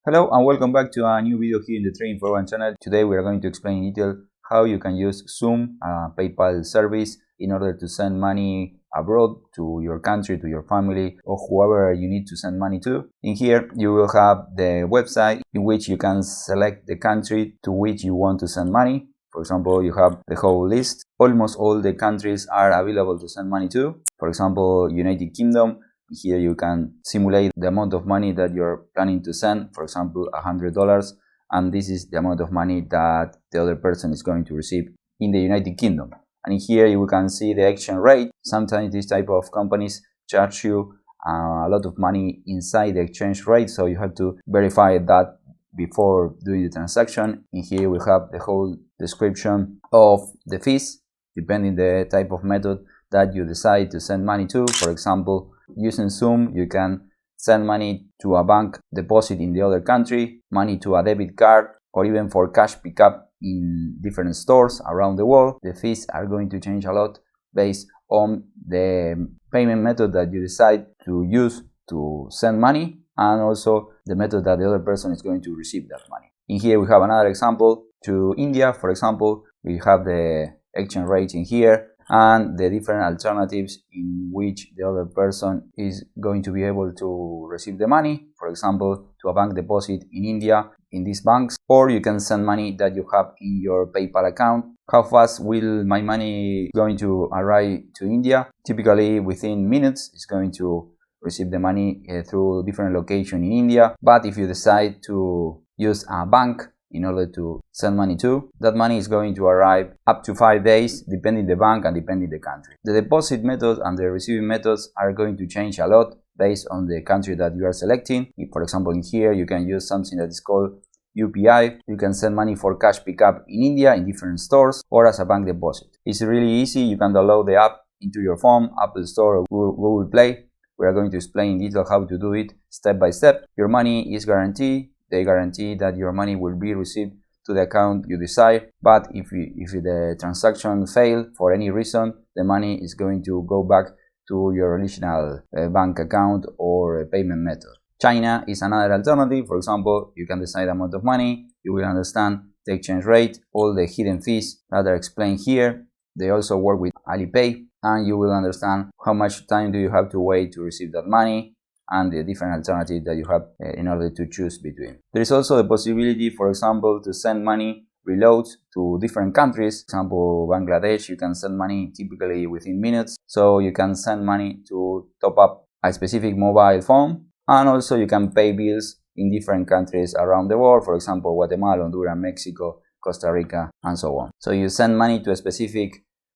Hello and welcome back to a new video here in the Trading for One channel. Today we are going to explain in detail how you can use Xoom, a PayPal service, in order to send money abroad to your country, to your family, or whoever you need to send money to. In here you will have the website in which you can select the country to which you want to send money. For example, you have the whole list. Almost all the countries are available to send money to. For example, United Kingdom. Here you can simulate the amount of money that you're planning to send, for example $100, and this is the amount of money that the other person is going to receive in the United Kingdom. And here you can see the exchange rate. Sometimes this type of companies charge you a lot of money inside the exchange rate, so you have to verify that before doing the transaction. In here we have the whole description of the fees depending the type of method that you decide to send money to. For example, using Xoom, you can send money to a bank deposit in the other country, money to a debit card, or even for cash pickup in different stores around the world. The fees are going to change a lot based on the payment method that you decide to use to send money, and also the method that the other person is going to receive that money. In here we have another example to India. For example, we have the exchange rate in here and the different alternatives in which the other person is going to be able to receive the money. For example, to a bank deposit in India in these banks, or you can send money that you have in your PayPal account. How fast will my money going to arrive to India? Typically within minutes. It's going to receive the money through different location in India. But if you decide to use a bank in order to send money to, that money is going to arrive up to 5 days, depending the bank and depending the country. The deposit method and the receiving methods are going to change a lot based on the country that you are selecting. If, for example, in here you can use something that is called UPI. You can send money for cash pickup in India in different stores or as a bank deposit. It's really easy. You can download the app into your phone, Apple Store or Google Play. We are going to explain in detail how to do it step by step. Your money is guaranteed. They guarantee that your money will be received to the account you desire, but if the transaction fails for any reason, the money is going to go back to your original bank account or payment method. China is another alternative. For example, you can decide the amount of money, you will understand the exchange rate, all the hidden fees that are explained here. They also work with Alipay, and you will understand how much time do you have to wait to receive that money, and the different alternatives that you have in order to choose between. There is also the possibility, for example, to send money reload to different countries. For example, Bangladesh, you can send money typically within minutes. So you can send money to top up a specific mobile phone, and also you can pay bills in different countries around the world. For example, Guatemala, Honduras, Mexico, Costa Rica, and so on. So you send money to a specific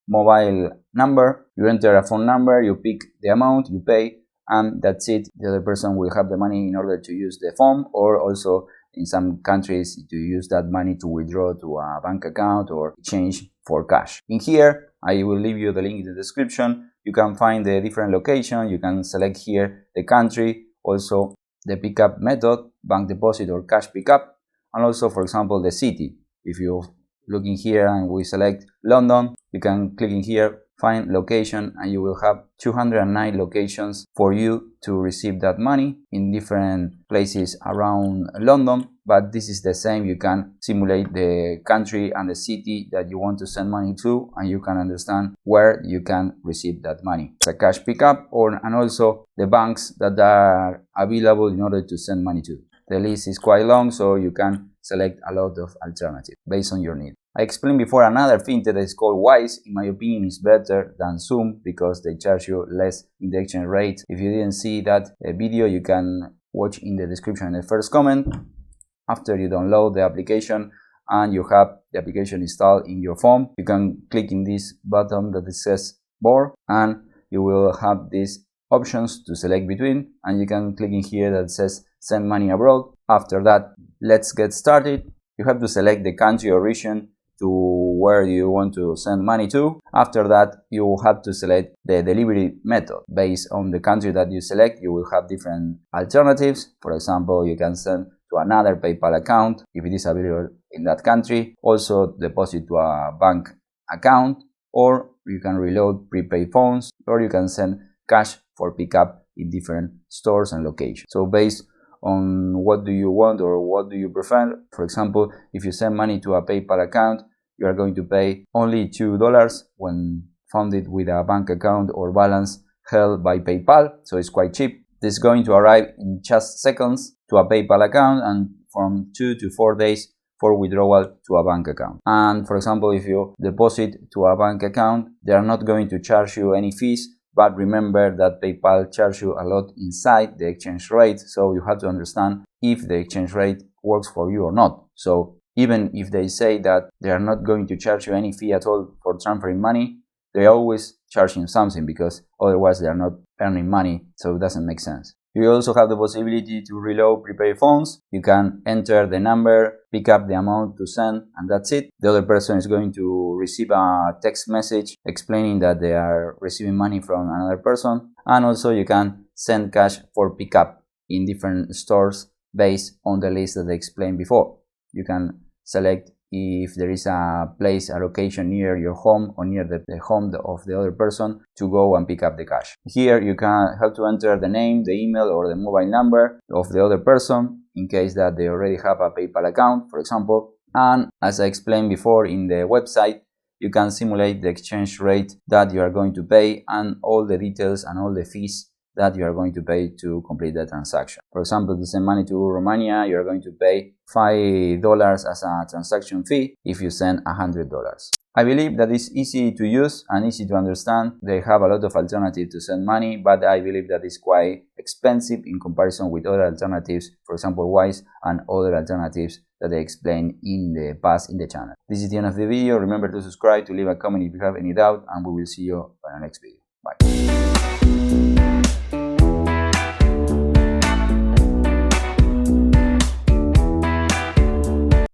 mobile number, you enter a phone number, you pick the amount, you pay, and that's it. The other person will have the money in order to use the phone, or also in some countries to use that money to withdraw to a bank account or exchange for cash. In here, I will leave you the link in the description. You can find the different location. You can select here the country, also the pickup method, bank deposit or cash pickup, and also, for example, the city. If you look in here and we select London, you can click in here, find location, and you will have 209 locations for you to receive that money in different places around London. But this is the same. You can simulate the country and the city that you want to send money to, and you can understand where you can receive that money. It's a cash pickup, and also the banks that are available in order to send money to. The list is quite long, so you can select a lot of alternatives based on your need. I explained before another fintech that is called Wise. In my opinion, is better than Xoom because they charge you less in the exchange rate. If you didn't see that video, you can watch in the description in the first comment. After you download the application and you have the application installed in your phone, you can click in this button that it says More, and you will have these options to select between, and you can click in here that says Send Money Abroad. After that, let's get started. You have to select the country or region to where you want to send money to. After that, you have to select the delivery method. Based on the country that you select, you will have different alternatives. For example, you can send to another PayPal account if it is available in that country. Also deposit to a bank account, or you can reload prepaid phones, or you can send cash for pickup in different stores and locations. So based on what do you want or what do you prefer. For example, if you send money to a PayPal account, you are going to pay only $2 when funded with a bank account or balance held by PayPal, so it's quite cheap. This is going to arrive in just seconds to a PayPal account and from 2 to 4 days for withdrawal to a bank account. And for example, if you deposit to a bank account, they are not going to charge you any fees, but remember that PayPal charges you a lot inside the exchange rate, so you have to understand if the exchange rate works for you or not. So even if they say that they are not going to charge you any fee at all for transferring money, they are always charging something, because otherwise they are not earning money, so it doesn't make sense. You also have the possibility to reload prepaid phones. You can enter the number, pick up the amount to send, and that's it. The other person is going to receive a text message explaining that they are receiving money from another person. And also you can send cash for pickup in different stores based on the list that I explained before. You can select if there is a place, a location near your home or near the home of the other person to go and pick up the cash. Here you can have to enter the name, the email or the mobile number of the other person in case that they already have a PayPal account, for example. And as I explained before, in the website you can simulate the exchange rate that you are going to pay and all the details and all the fees that you are going to pay to complete the transaction. For example, to send money to Romania, you are going to pay $5 as a transaction fee if you send $100. I believe that it's easy to use and easy to understand. They have a lot of alternatives to send money, but I believe that it's quite expensive in comparison with other alternatives, for example, Wise and other alternatives that I explained in the past in the channel. This is the end of the video. Remember to subscribe, to leave a comment if you have any doubt, and we will see you on the next video. Bye.